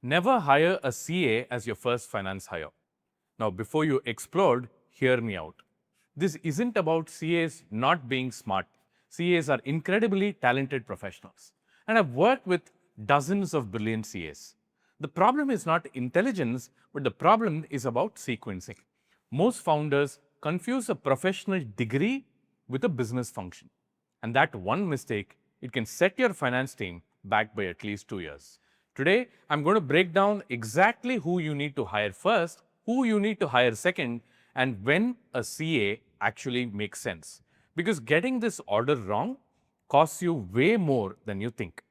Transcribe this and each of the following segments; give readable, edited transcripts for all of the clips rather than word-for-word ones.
Never hire a CA as your first finance hire. Now, before you explode, hear me out. This isn't about CAs not being smart. CAs are incredibly talented professionals. And I've worked with dozens of brilliant CAs. The problem is not intelligence, but the problem is about sequencing. Most founders confuse a professional degree with a business function. And that one mistake, it can set your finance team back by at least 2 years. Today, I'm going to break down exactly who you need to hire first, who you need to hire second, and when a CA actually makes sense. Because getting this order wrong costs you way more than you think.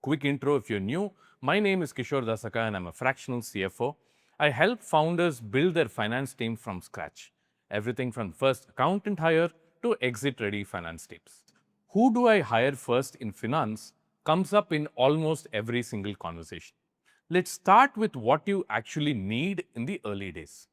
Quick intro if you're new. My name is Kishore Dasaka and I'm a fractional CFO. I help founders build their finance team from scratch. Everything from first accountant hire to exit ready finance teams. Who do I hire first in finance comes up in almost every single conversation. Let's start with what you actually need in the early days.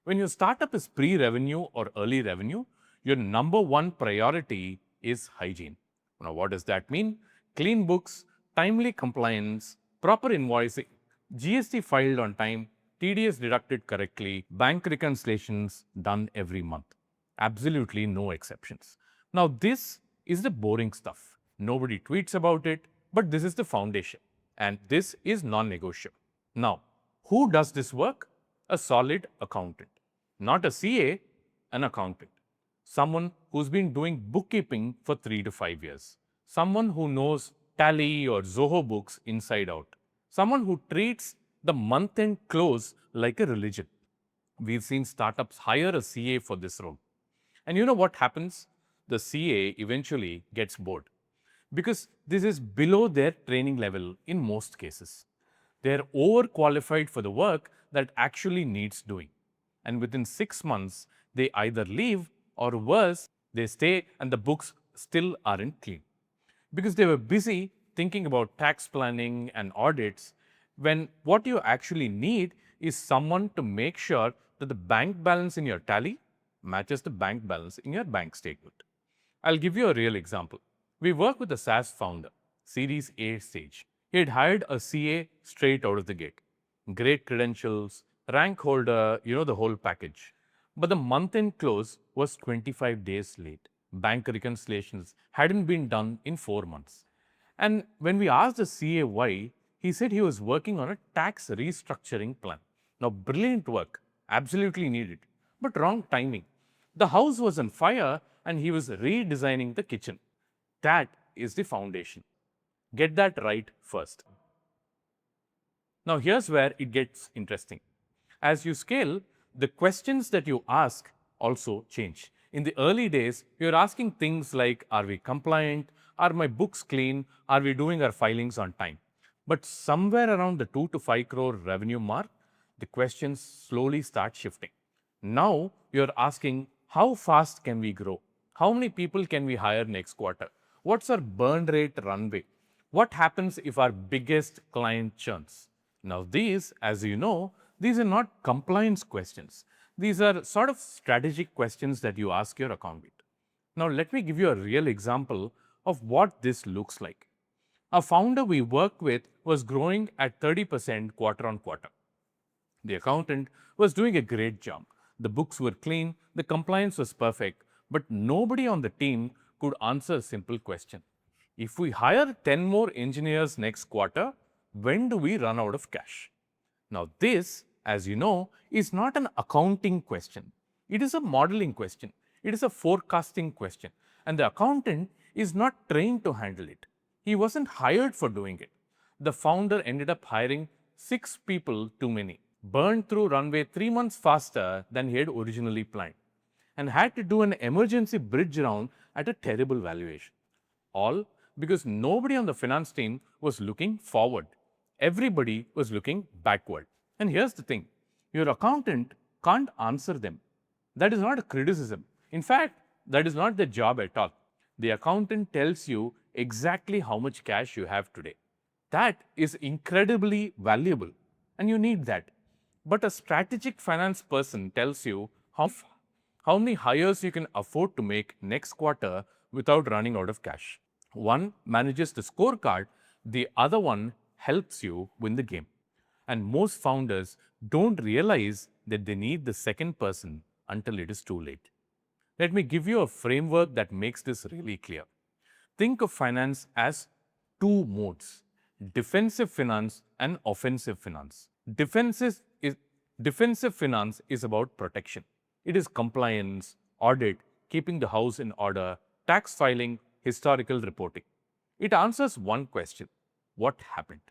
When your startup is pre-revenue or early revenue, your number one priority is hygiene. Now, what does that mean? Clean books, timely compliance, proper invoicing, GST filed on time, TDS deducted correctly, bank reconciliations done every month. Absolutely no exceptions. Now, this is the boring stuff. Nobody tweets about it, but this is the foundation. And this is non-negotiable. Now, who does this work? A solid accountant. Not a CA, an accountant. Someone who's been doing bookkeeping for 3 to 5 years. Someone who knows Tally or Zoho books inside out. Someone who treats the month-end close like a religion. We've seen startups hire a CA for this role. And you know what happens? The CA eventually gets bored because this is below their training level in most cases. They're overqualified for the work that actually needs doing. And within 6 months, they either leave or worse, they stay and the books still aren't clean. Because they were busy thinking about tax planning and audits, when what you actually need is someone to make sure that the bank balance in your tally matches the bank balance in your bank statement. I'll give you a real example. We work with a SaaS founder, Series A stage. He had hired a CA straight out of the gate. Great credentials, rank holder, the whole package. But the month-end close was 25 days late. Bank reconciliations hadn't been done in 4 months. And when we asked the CA why, he said he was working on a tax restructuring plan. Now, brilliant work, absolutely needed, but wrong timing. The house was on fire and he was redesigning the kitchen. That is the foundation. Get that right first. Now, here's where it gets interesting. As you scale, the questions that you ask also change. In the early days, you're asking things like, are we compliant? Are my books clean? Are we doing our filings on time? But somewhere around the 2 to 5 crore revenue mark, the questions slowly start shifting. Now you're asking, how fast can we grow? How many people can we hire next quarter? What's our burn rate runway? What happens if our biggest client churns? Now these, as you know, these are not compliance questions. These are sort of strategic questions that you ask your accountant. Now let me give you a real example of what this looks like. A founder we worked with was growing at 30% quarter on quarter. The accountant was doing a great job. The books were clean, the compliance was perfect, but nobody on the team could answer a simple question. If we hire 10 more engineers next quarter, when do we run out of cash? Now, this, as you know, is not an accounting question. It is a modeling question. It is a forecasting question. And the accountant is not trained to handle it. He wasn't hired for doing it. The founder ended up hiring 6 people too many, burned through runway 3 months faster than he had originally planned, and had to do an emergency bridge round at a terrible valuation. All because nobody on the finance team was looking forward. Everybody was looking backward. And here's the thing, your accountant can't answer them. That is not a criticism. In fact, that is not their job at all. The accountant tells you exactly how much cash you have today. That is incredibly valuable, and you need that. But a strategic finance person tells you how many hires you can afford to make next quarter without running out of cash. One manages the scorecard, the other one helps you win the game. And most founders don't realize that they need the second person until it is too late. Let me give you a framework that makes this really clear. Think of finance as two modes: defensive finance and offensive finance. Defensive finance is about protection. It is compliance, audit, keeping the house in order, tax filing, historical reporting. It answers one question: what happened?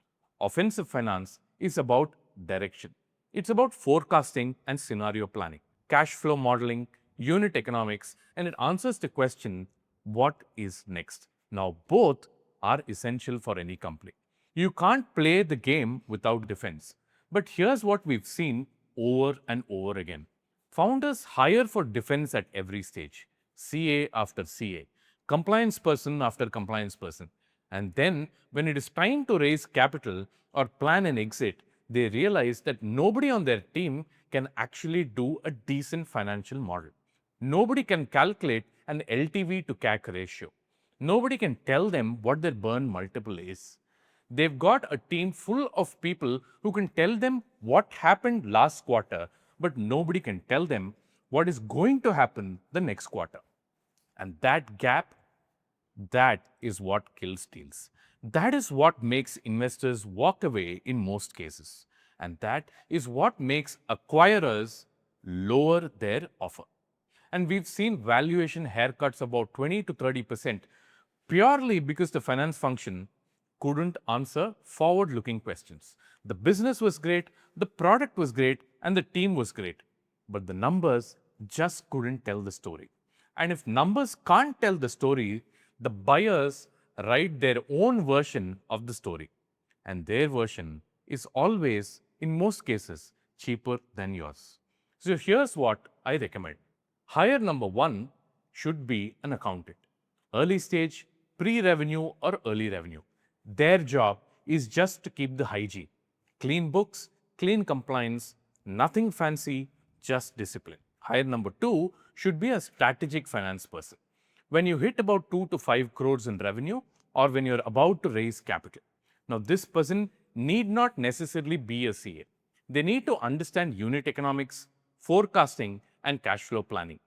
Offensive finance is about direction. It's about forecasting and scenario planning, cash flow modeling, unit economics, and it answers the question, what is next? Now, both are essential for any company. You can't play the game without defense. But here's what we've seen over and over again. Founders hire for defense at every stage: CA after CA, compliance person after compliance person. And then, when it is time to raise capital or plan an exit, they realize that nobody on their team can actually do a decent financial model. Nobody can calculate an LTV to CAC ratio. Nobody can tell them what their burn multiple is. They've got a team full of people who can tell them what happened last quarter, but nobody can tell them what is going to happen the next quarter. And that gap, that is what kills deals. That is what makes investors walk away in most cases. And that is what makes acquirers lower their offer. And we've seen valuation haircuts about 20 to 30% purely because the finance function couldn't answer forward-looking questions. The business was great, the product was great, and the team was great. But the numbers just couldn't tell the story. And if numbers can't tell the story, the buyers write their own version of the story. And their version is always, in most cases, cheaper than yours. So here's what I recommend. Hire number one should be an accountant. Early stage, pre-revenue or early revenue. Their job is just to keep the hygiene. Clean books, clean compliance, nothing fancy, just discipline. Hire number two should be a strategic finance person. When you hit about 2 to 5 crores in revenue or when you're about to raise capital. Now, this person need not necessarily be a CA. They need to understand unit economics, forecasting, and cash flow planning.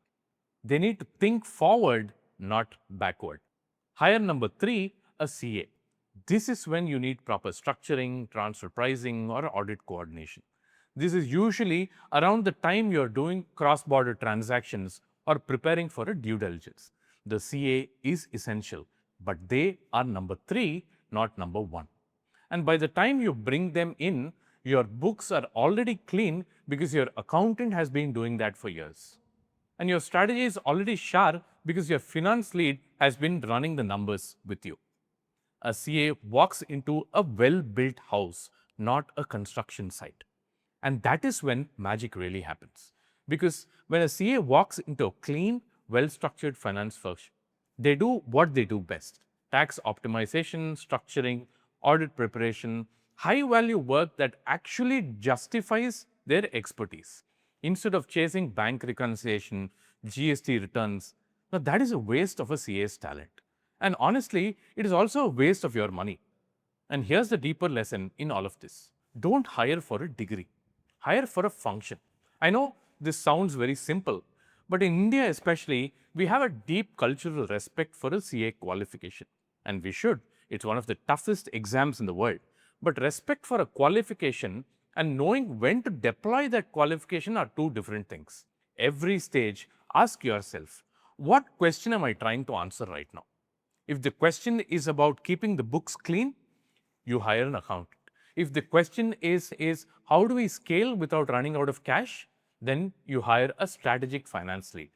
They need to think forward, not backward. Hire number three, a CA. This is when you need proper structuring, transfer pricing, or audit coordination. This is usually around the time you're doing cross-border transactions or preparing for a due diligence. The CA is essential, but they are number three, not number one. And by the time you bring them in, your books are already clean because your accountant has been doing that for years. And your strategy is already sharp because your finance lead has been running the numbers with you. A CA walks into a well-built house, not a construction site. And that is when magic really happens. Because when a CA walks into a clean, well-structured finance function, they do what they do best: tax optimization, structuring, audit preparation, high-value work that actually justifies their expertise. Instead of chasing bank reconciliation, GST returns, now that is a waste of a CA's talent. And honestly, it is also a waste of your money. And here's the deeper lesson in all of this. Don't hire for a degree. Hire for a function. I know this sounds very simple, but in India especially, we have a deep cultural respect for a CA qualification. And we should. It's one of the toughest exams in the world. But respect for a qualification and knowing when to deploy that qualification are two different things. Every stage, ask yourself, what question am I trying to answer right now? If the question is about keeping the books clean, you hire an accountant. If the question is how do we scale without running out of cash, then you hire a strategic finance lead.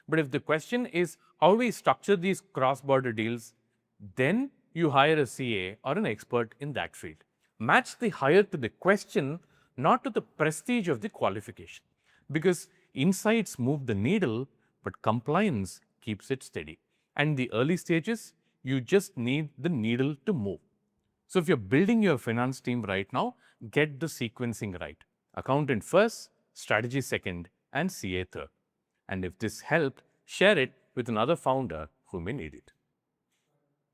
But if the question is how do we structure these cross-border deals, then you hire a CA or an expert in that field. Match the hire to the question, not to the prestige of the qualification. Because insights move the needle, but compliance keeps it steady. And in the early stages, you just need the needle to move. So if you're building your finance team right now, get the sequencing right. Accountant first, strategy second, and CA third. And if this helped, share it with another founder who may need it.